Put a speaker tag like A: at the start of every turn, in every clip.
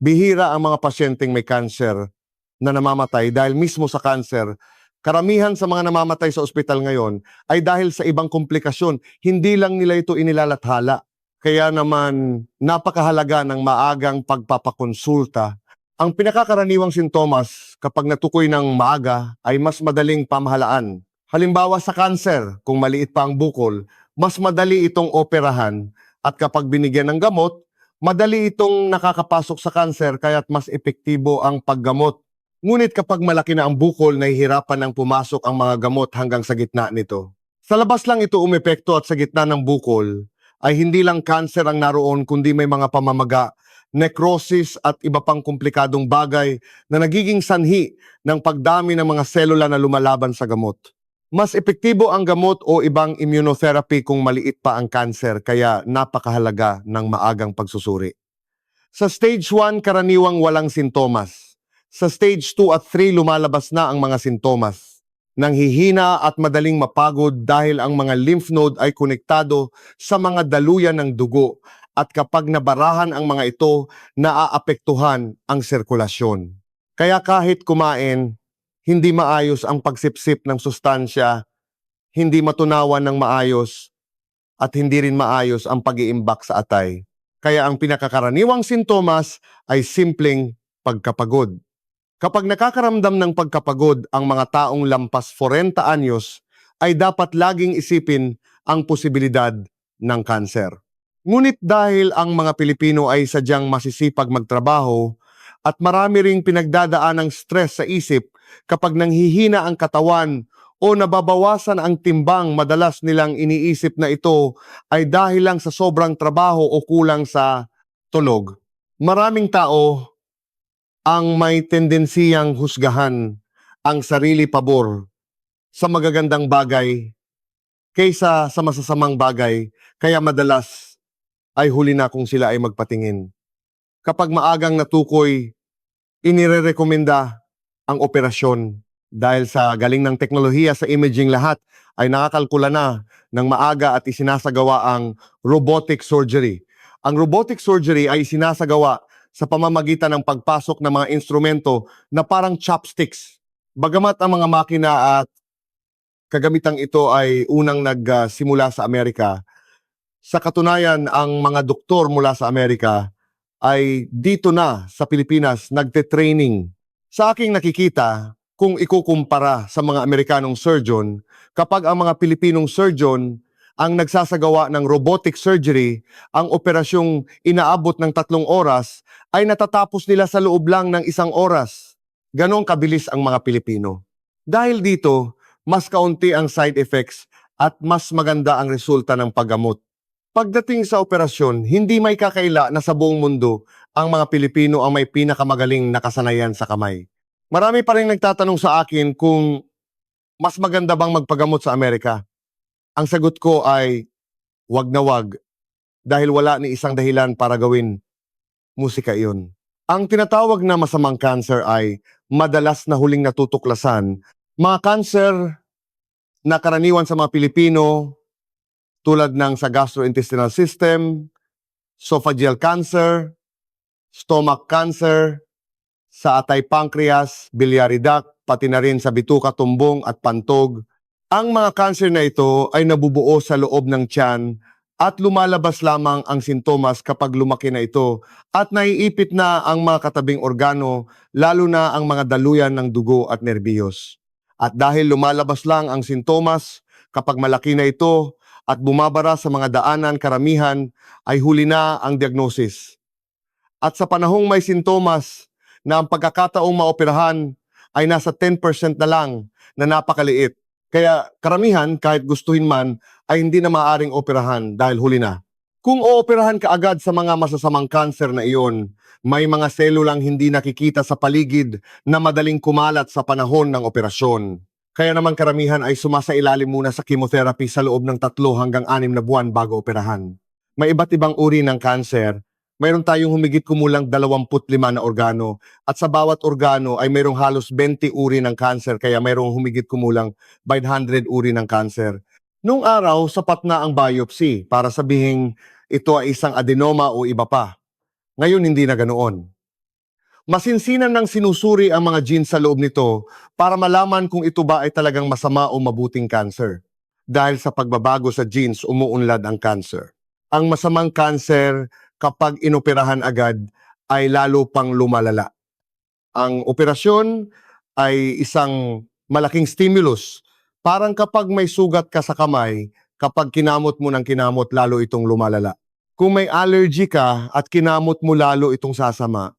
A: Bihira ang mga pasyenteng may cancer na namamatay dahil mismo sa cancer. Karamihan sa mga namamatay sa ospital ngayon ay dahil sa ibang komplikasyon. Hindi lang nila ito inilalathala. Kaya naman napakahalaga ng maagang pagpapakonsulta. Ang pinakakaraniwang sintomas kapag natukoy ng maaga ay mas madaling pamahalaan. Halimbawa sa cancer, kung maliit pa ang bukol, mas madali itong operahan at kapag binigyan ng gamot, madali itong nakakapasok sa cancer kaya't mas epektibo ang paggamot. Ngunit kapag malaki na ang bukol, nahihirapan ng pumasok ang mga gamot hanggang sa gitna nito. Sa labas lang ito umepekto at sa gitna ng bukol ay hindi lang cancer ang naroon kundi may mga pamamaga, necrosis at iba pang komplikadong bagay na nagiging sanhi ng pagdami ng mga selula na lumalaban sa gamot. Mas epektibo ang gamot o ibang immunotherapy kung maliit pa ang cancer kaya napakahalaga ng maagang pagsusuri. Sa stage 1, karaniwang walang sintomas. Sa stage 2 at 3, lumalabas na ang mga sintomas. Nanghihina at madaling mapagod dahil ang mga lymph node ay konektado sa mga daluyan ng dugo at kapag nabarahan ang mga ito, naaapektuhan ang sirkulasyon. Kaya kahit kumain, hindi maayos ang pagsipsip ng sustansya, hindi matunawan ng maayos, at hindi rin maayos ang pag-iimbak sa atay. Kaya ang pinakakaraniwang sintomas ay simpleng pagkapagod. Kapag nakakaramdam ng pagkapagod ang mga taong lampas 40 anyos, ay dapat laging isipin ang posibilidad ng kanser. Ngunit dahil ang mga Pilipino ay sadyang masisipag magtrabaho at marami ring pinagdadaan ng stress sa isip, kapag nanghihina ang katawan o nababawasan ang timbang, madalas nilang iniisip na ito ay dahil lang sa sobrang trabaho o kulang sa tulog. Maraming tao ang may tendensiyang husgahan ang sarili pabor sa magagandang bagay kaysa sa masasamang bagay, kaya madalas ay huli na kung sila ay magpatingin. Kapag maagang natukoy, inirerekomenda ang operasyon dahil sa galing ng teknolohiya sa imaging, lahat ay nakakalkula na ng maaga at isinasagawa ang robotic surgery. Ang robotic surgery ay isinasagawa sa pamamagitan ng pagpasok ng mga instrumento na parang chopsticks. Bagamat ang mga makina at kagamitang ito ay unang nagsimula sa Amerika, sa katunayan ang mga doktor mula sa Amerika ay dito na sa Pilipinas nagte-training. Sa aking nakikita, kung ikukumpara sa mga Amerikanong surgeon, kapag ang mga Pilipinong surgeon ang nagsasagawa ng robotic surgery, ang operasyong inaabot ng 3 oras ay natatapos nila sa loob lang ng 1 oras. Ganon kabilis ang mga Pilipino. Dahil dito, mas kaunti ang side effects at mas maganda ang resulta ng paggamot. Pagdating sa operasyon, hindi may kakaila na sa buong mundo ang mga Pilipino ang may pinakamagaling na kasanayan sa kamay. Marami pa rin nagtatanong sa akin kung mas maganda bang magpagamot sa Amerika. Ang sagot ko ay wag na wag dahil wala ni isang dahilan para gawin musika iyon. Ang tinatawag na masamang cancer ay madalas na huling natutuklasan. Mga cancer na karaniwan sa mga Pilipino tulad ng sa gastrointestinal system, esophageal cancer, stomach cancer, sa atay pancreas, biliary duct, pati na rin sa bituka, tumbong at pantog. Ang mga cancer na ito ay nabubuo sa loob ng tiyan at lumalabas lamang ang sintomas kapag lumaki na ito at naiipit na ang mga katabing organo, lalo na ang mga daluyan ng dugo at nerbiyos. At dahil lumalabas lang ang sintomas, kapag malaki na ito at bumabara sa mga daanan, karamihan ay huli na ang diagnosis. At sa panahong may sintomas na ang pagkakataong maoperahan ay nasa 10% na lang na napakaliit. Kaya karamihan, kahit gustuhin man, ay hindi na maaaring operahan dahil huli na. Kung ooperahan ka agad sa mga masasamang cancer na iyon, may mga selulang hindi nakikita sa paligid na madaling kumalat sa panahon ng operasyon. Kaya naman karamihan ay sumasailalim muna sa chemotherapy sa loob ng 3 hanggang 6 na buwan bago operahan. May iba't ibang uri ng cancer. Mayroon tayong humigit kumulang 25 na organo at sa bawat organo ay mayroong halos 20 uri ng cancer, kaya mayroong humigit kumulang 500 uri ng cancer. Nung araw, sapat na ang biopsy para sabihin ito ay isang adenoma o iba pa. Ngayon hindi na ganoon. Masinsinan ng sinusuri ang mga genes sa loob nito para malaman kung ito ba ay talagang masama o mabuting cancer. Dahil sa pagbabago sa genes, umuunlad ang cancer. Ang masamang cancer, kapag inoperahan agad, ay lalo pang lumalala. Ang operasyon ay isang malaking stimulus. Parang kapag may sugat ka sa kamay, kapag kinamot mo ng kinamot, lalo itong lumalala. Kung may allergy ka at kinamot mo, lalo itong sasama.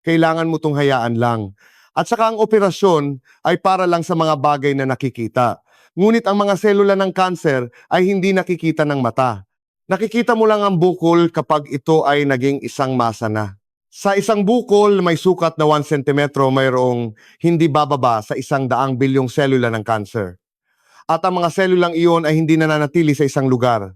A: Kailangan mo itong hayaan lang. At saka ang operasyon ay para lang sa mga bagay na nakikita. Ngunit ang mga selula ng kanser ay hindi nakikita ng mata. Nakikita mo lang ang bukol kapag ito ay naging isang masa na. Sa isang bukol, may sukat na 1 centimetro, mayroong hindi bababa sa 100 bilyong selula ng kanser. At ang mga selulang iyon ay hindi nananatili sa isang lugar.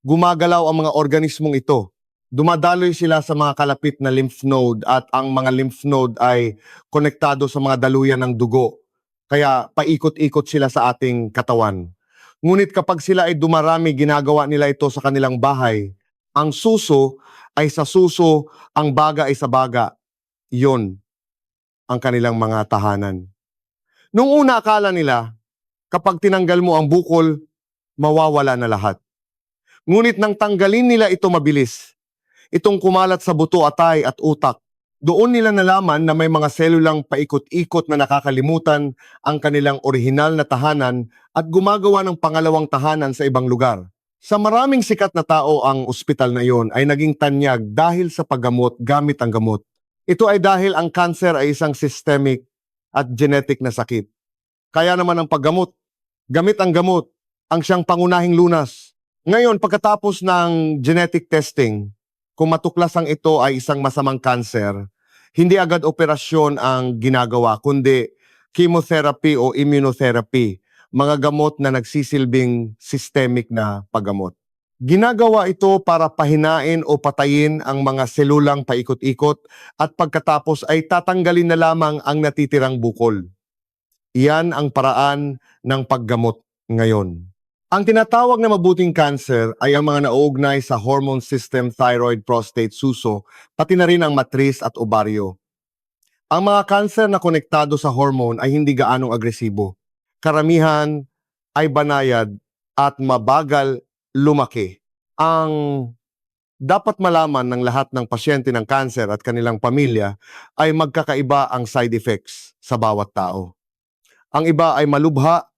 A: Gumagalaw ang mga organismong ito. Dumadaloy sila sa mga kalapit na lymph node at ang mga lymph node ay konektado sa mga daluyan ng dugo. Kaya paikot-ikot sila sa ating katawan. Ngunit kapag sila ay dumarami, ginagawa nila ito sa kanilang bahay. Ang suso ay sa suso, ang baga ay sa baga. Iyon ang kanilang mga tahanan. Nung una akala nila, kapag tinanggal mo ang bukol, mawawala na lahat. Ngunit nang tanggalin nila ito mabilis, itong kumalat sa buto, atay at utak, doon nila nalaman na may mga selulang paikot-ikot na nakakalimutan ang kanilang orihinal na tahanan at gumagawa ng pangalawang tahanan sa ibang lugar. Sa maraming sikat na tao, ang ospital na iyon ay naging tanyag dahil sa paggamot gamit ang gamot. Ito ay dahil ang cancer ay isang systemic at genetic na sakit. Kaya naman ang paggamot, gamit ang gamot, ang siyang pangunahing lunas. Ngayon, pagkatapos ng genetic testing, kung matuklasang ito ay isang masamang cancer, hindi agad operasyon ang ginagawa, kundi chemotherapy o immunotherapy, mga gamot na nagsisilbing systemic na paggamot. Ginagawa ito para pahinain o patayin ang mga selulang paikot-ikot at pagkatapos ay tatanggalin na lamang ang natitirang bukol. Iyan ang paraan ng paggamot ngayon. Ang tinatawag na mabuting cancer ay ang mga nauugnay sa hormone system, thyroid, prostate, suso, pati na rin ang matris at obaryo. Ang mga cancer na konektado sa hormone ay hindi gaanong agresibo. Karamihan ay banayad at mabagal lumaki. Ang dapat malaman ng lahat ng pasyente ng cancer at kanilang pamilya ay magkakaiba ang side effects sa bawat tao. Ang iba ay malubha,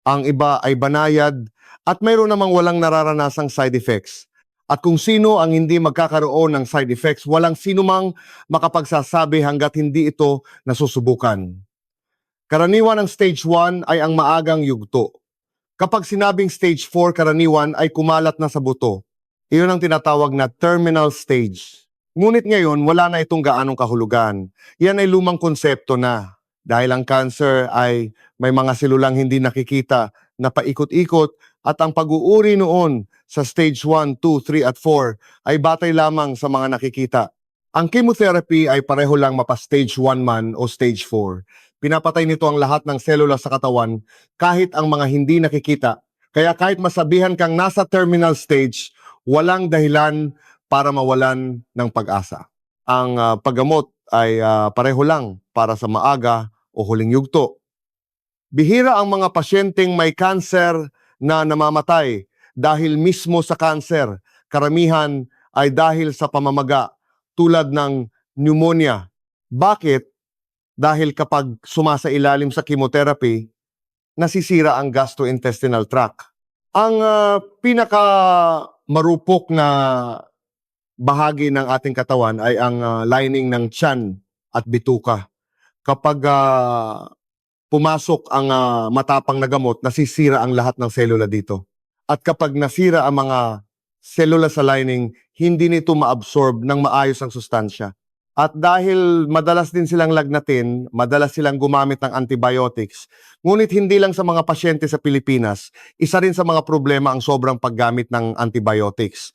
A: ang iba ay banayad, at mayroon namang walang nararanasang side effects. At kung sino ang hindi magkakaroon ng side effects, walang sino mang makapagsasabi hanggat hindi ito nasusubukan. Karaniwan ng stage 1 ay ang maagang yugto. Kapag sinabing stage 4, karaniwan ay kumalat na sa buto. Iyon ang tinatawag na terminal stage. Ngunit ngayon, wala na itong gaanong kahulugan. Yan ay lumang konsepto na. Dahil ang cancer ay may mga selulang hindi nakikita na paikot-ikot at ang pag-uuri noon sa stage 1, 2, 3 at 4 ay batay lamang sa mga nakikita. Ang chemotherapy ay pareho lang mapa-stage 1 man o stage 4. Pinapatay nito ang lahat ng selula sa katawan kahit ang mga hindi nakikita. Kaya kahit masabihan kang nasa terminal stage, walang dahilan para mawalan ng pag-asa. Ang paggamot ay pareho lang para sa maaga o huling yugto. Bihira ang mga pasyenteng may cancer na namamatay dahil mismo sa cancer. Karamihan ay dahil sa pamamaga tulad ng pneumonia. Bakit? Dahil kapag sumasailalim sa chemotherapy, nasisira ang gastrointestinal tract. Ang pinaka marupok na bahagi ng ating katawan ay ang lining ng tiyan at bituka. Kapag pumasok ang matapang na gamot, nasisira ang lahat ng selula dito. At kapag nasira ang mga selula sa lining, hindi nito maabsorb ng maayos ang sustansya. At dahil madalas din silang lagnatin, madalas silang gumamit ng antibiotics, ngunit hindi lang sa mga pasyente sa Pilipinas, isa rin sa mga problema ang sobrang paggamit ng antibiotics.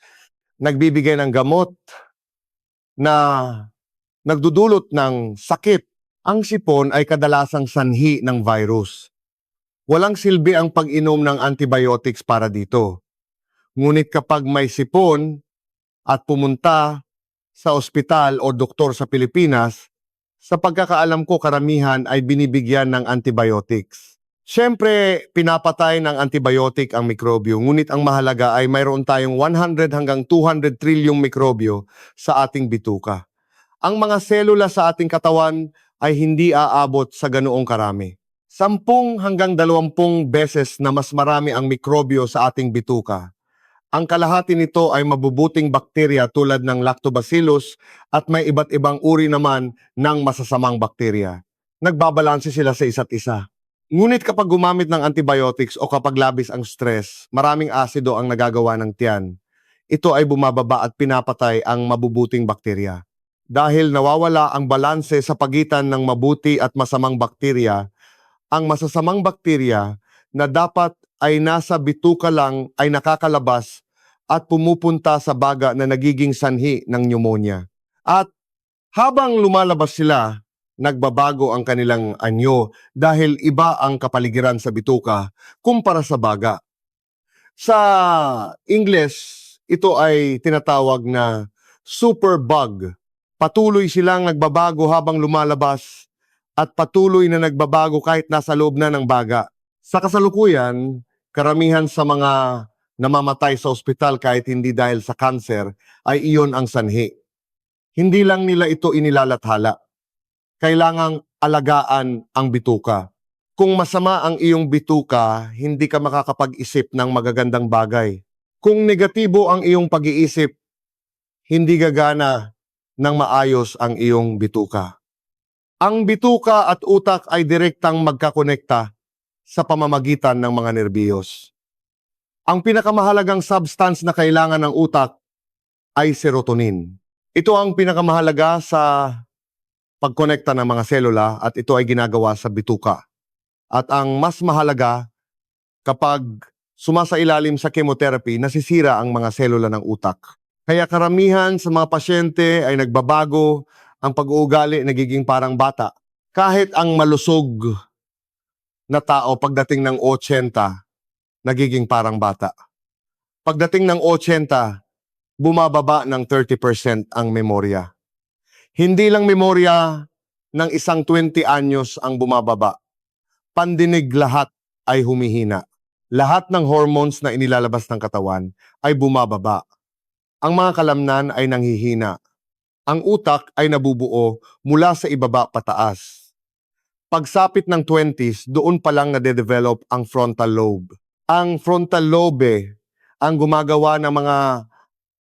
A: Nagbibigay ng gamot na nagdudulot ng sakit. Ang sipon ay kadalasang sanhi ng virus. Walang silbi ang pag-inom ng antibiotics para dito. Ngunit kapag may sipon at pumunta sa ospital o doktor sa Pilipinas, sa pagkakaalam ko karamihan ay binibigyan ng antibiotics. Siyempre, pinapatay ng antibiotic ang mikrobyo, ngunit ang mahalaga ay mayroon tayong 100 hanggang 200 trilyong mikrobyo sa ating bituka. Ang mga selula sa ating katawan ay hindi aabot sa ganoong karami. 10 hanggang 20 beses na mas marami ang mikrobyo sa ating bituka. Ang kalahati nito ay mabubuting bakterya tulad ng lactobacillus at may iba't ibang uri naman ng masasamang bakterya. Nagbabalanse sila sa isa't isa. Ngunit kapag gumamit ng antibiotics o kapag labis ang stress, maraming asido ang nagagawa ng tiyan. Ito ay bumababa at pinapatay ang mabubuting bakterya. Dahil nawawala ang balanse sa pagitan ng mabuti at masamang bakterya, ang masasamang bakterya na dapat ay nasa bituka lang ay nakakalabas at pumupunta sa baga na nagiging sanhi ng pneumonia. At habang lumalabas sila, nagbabago ang kanilang anyo dahil iba ang kapaligiran sa bituka kumpara sa baga. Sa English, ito ay tinatawag na superbug. Patuloy silang nagbabago habang lumalabas at patuloy na nagbabago kahit nasa loob na ng baga. Sa kasalukuyan, karamihan sa mga namamatay sa ospital kahit hindi dahil sa kanser ay iyon ang sanhi. Hindi lang nila ito inilalathala. Kailangang alagaan ang bituka. Kung masama ang iyong bituka, hindi ka makakapag-isip ng magagandang bagay. Kung negatibo ang iyong pag-iisip, hindi gagana ng maayos ang iyong bituka. Ang bituka at utak ay direktang magkakonekta sa pamamagitan ng mga nerbiyos. Ang pinakamahalagang substance na kailangan ng utak ay serotonin. Ito ang pinakamahalaga sa pagkonekta ng mga selula at ito ay ginagawa sa bituka. At ang mas mahalaga, kapag sumasailalim sa chemotherapy, nasisira ang mga selula ng utak. Kaya karamihan sa mga pasyente ay nagbabago, ang pag-uugali nagiging parang bata. Kahit ang malusog na tao pagdating ng 80, nagiging parang bata. Pagdating ng 80, bumababa ng 30% ang memorya. Hindi lang memorya ng isang 20 anyos ang bumababa. Pandinig lahat ay humihina. Lahat ng hormones na inilalabas ng katawan ay bumababa. Ang mga kalamnan ay nanghihina. Ang utak ay nabubuo mula sa ibaba pataas. Pagsapit ng 20s, doon pa lang nade-develop ang frontal lobe. Ang frontal lobe ang gumagawa ng mga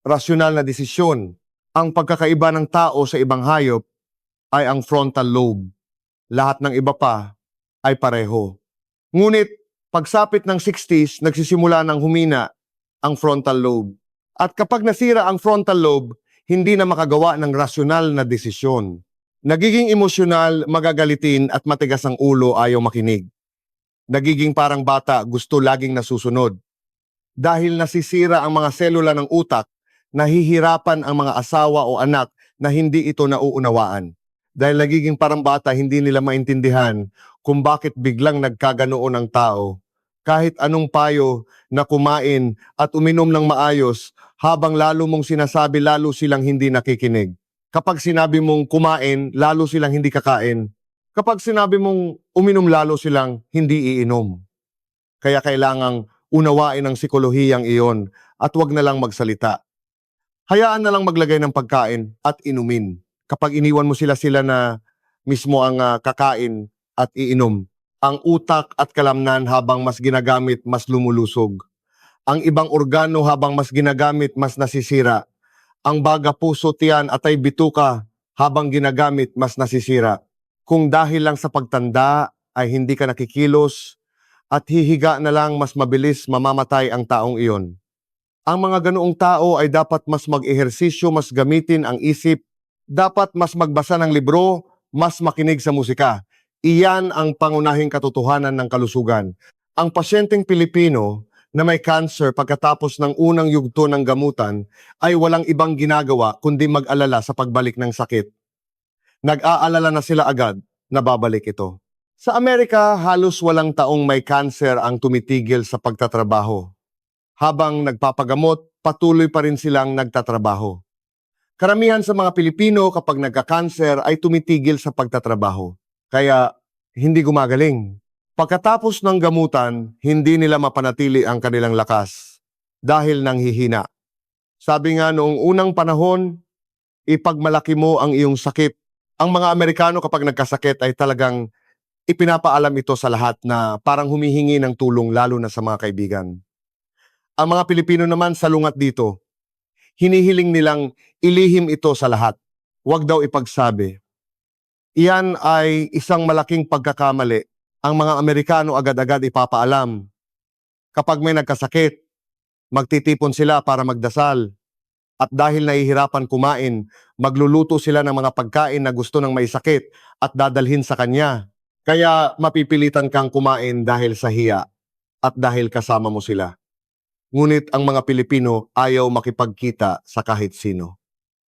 A: rasyonal na desisyon. Ang pagkakaiba ng tao sa ibang hayop ay ang frontal lobe. Lahat ng iba pa ay pareho. Ngunit pagsapit ng 60s, nagsisimula ng humina ang frontal lobe. At kapag nasira ang frontal lobe, hindi na makagawa ng rasyonal na desisyon. Nagiging emosyonal, magagalitin at matigas ang ulo, ayaw makinig. Nagiging parang bata, gusto laging nasusunod. Dahil nasisira ang mga selula ng utak, nahihirapan ang mga asawa o anak na hindi ito nauunawaan. Dahil nagiging parang bata, hindi nila maintindihan kung bakit biglang nagkaganoon ang tao. Kahit anong payo na kumain at uminom ng maayos, habang lalo mong sinasabi, lalo silang hindi nakikinig. Kapag sinabi mong kumain, lalo silang hindi kakain. Kapag sinabi mong uminom, lalo silang hindi iinom. Kaya kailangang unawain ang psikolohiyang iyon at wag na lang magsalita. Hayaan na lang maglagay ng pagkain at inumin. Kapag iniwan mo sila na mismo ang kakain at iinom, ang utak at kalamnan habang mas ginagamit, mas lumulusog. Ang ibang organo habang mas ginagamit, mas nasisira. Ang baga, puso, tiyan at ay bituka habang ginagamit, mas nasisira. Kung dahil lang sa pagtanda ay hindi ka nakikilos at hihiga na lang, mas mabilis mamamatay ang taong iyon. Ang mga ganoong tao ay dapat mas mag-ehersisyo, mas gamitin ang isip, dapat mas magbasa ng libro, mas makinig sa musika. Iyan ang pangunahing katotohanan ng kalusugan. Ang pasyenteng Pilipino na may cancer pagkatapos ng unang yugto ng gamutan ay walang ibang ginagawa kundi mag-alala sa pagbalik ng sakit. Nag-aalala na sila agad na babalik ito. Sa Amerika, halos walang taong may cancer ang tumitigil sa pagtatrabaho. Habang nagpapagamot, patuloy pa rin silang nagtatrabaho. Karamihan sa mga Pilipino kapag nagka-cancer ay tumitigil sa pagtatrabaho. Kaya hindi gumagaling. Pagkatapos ng gamutan, hindi nila mapanatili ang kanilang lakas dahil nanghihina. Sabi nga noong unang panahon, ipagmalaki mo ang iyong sakit. Ang mga Amerikano kapag nagkasakit ay talagang ipinapaalam ito sa lahat na parang humihingi ng tulong lalo na sa mga kaibigan. Ang mga Pilipino naman salungat dito. Hinihiling nilang ilihim ito sa lahat. Huwag daw ipagsabi. Iyan ay isang malaking pagkakamali. Ang mga Amerikano agad-agad ipapaalam. Kapag may nagkasakit, magtitipon sila para magdasal. At dahil nahihirapan kumain, magluluto sila ng mga pagkain na gusto ng may sakit at dadalhin sa kanya. Kaya mapipilitan kang kumain dahil sa hiya at dahil kasama mo sila. Ngunit ang mga Pilipino ayaw makipagkita sa kahit sino.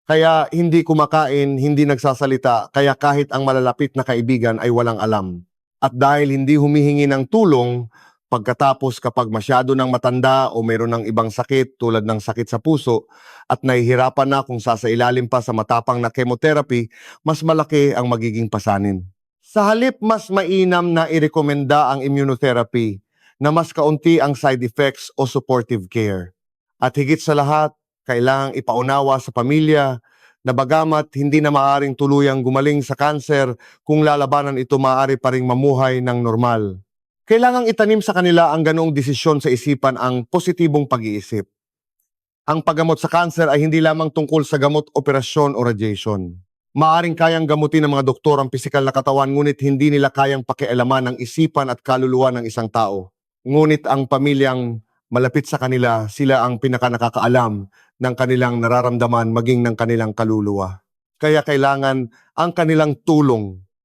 A: Kaya hindi kumakain, hindi nagsasalita, kaya kahit ang malalapit na kaibigan ay walang alam. At dahil hindi humihingi ng tulong, pagkatapos kapag masyado ng matanda o mayroon ng ibang sakit tulad ng sakit sa puso at nahihirapan na kung sasailalim pa sa matapang na chemotherapy, mas malaki ang magiging pasanin. Sa halip mas mainam na irekomenda ang immunotherapy na mas kaunti ang side effects o supportive care. At higit sa lahat, kailangang ipaunawa sa pamilya na bagamat hindi na maaaring tuluyang gumaling sa cancer, kung lalabanan ito maaari pa ring mamuhay ng normal. Kailangang itanim sa kanila ang ganoong desisyon sa isipan ang positibong pag-iisip. Ang paggamot sa cancer ay hindi lamang tungkol sa gamot, operasyon o radiation. Maaring kayang gamutin ng mga doktor ang pisikal na katawan ngunit hindi nila kayang pakialaman ang isipan at kaluluwa ng isang tao. Ngunit ang pamilyang malapit sa kanila, sila ang pinakanakakaalam ng kanilang nararamdaman maging ng kanilang kaluluwa. Kaya kailangan ang kanilang tulong